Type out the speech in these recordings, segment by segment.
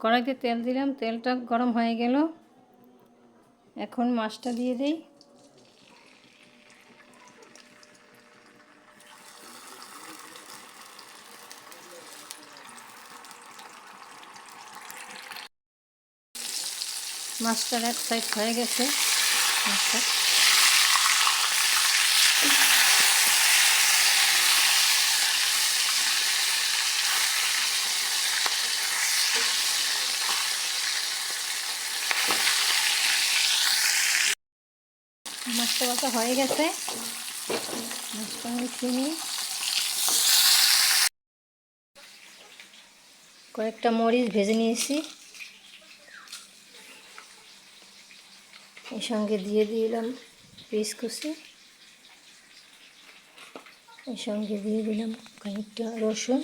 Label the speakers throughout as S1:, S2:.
S1: কড়াইতে তেল দিলাম, তেলটা গরম হয়ে গেল। এখন মাছটা দিয়ে দিই। মাছটার এক সাইড হয়ে গেছে। মাছটা মাছটা বাটা হয়ে গেছে। মাছটা আমি চিনি, কয়েকটা মরিচ ভেজে নিয়েছি, এর সঙ্গে দিয়ে দিলাম পেঁয়াজ কুচি, এর সঙ্গে দিয়ে দিলাম খানিকটা রসুন।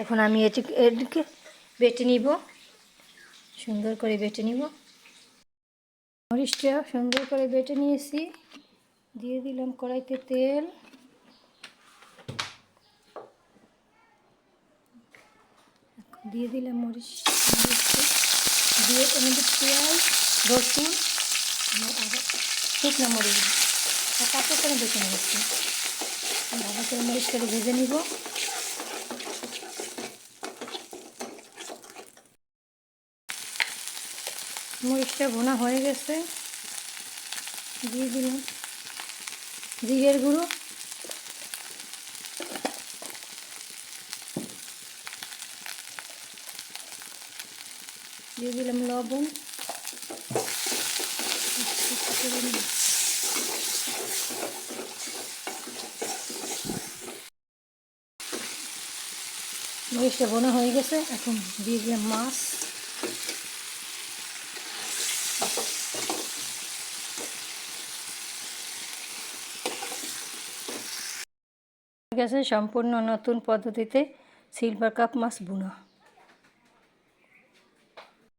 S1: এখন আমি এটিকে বেটে নিব, সুন্দর করে বেটে নিব। মরিচটা সুন্দর করে বেটে নিয়েছি, দিয়ে দিলাম কড়াইতে তেল, দিয়ে দিলাম মরিচটা, দিয়ে এর মধ্যে পেঁয়াজ, রসুন আর শুকনো মরিচ কাঁচা করে বেটে নিয়েছি। ভালো করে মরিচটাকে ভেজে নিব। মরিচটা ভুনা হয়ে গেছে, দিয়ে দিলাম জিরের গুঁড়ো, দিয়ে দিলাম লবণ, মরিচটা ভুনা হয়ে গেছে। এখন দিয়ে দিলাম মাছ, গেছে সম্পূর্ণ নতুন পদ্ধতিতে সিলভার কাপ মাছ ভুনা।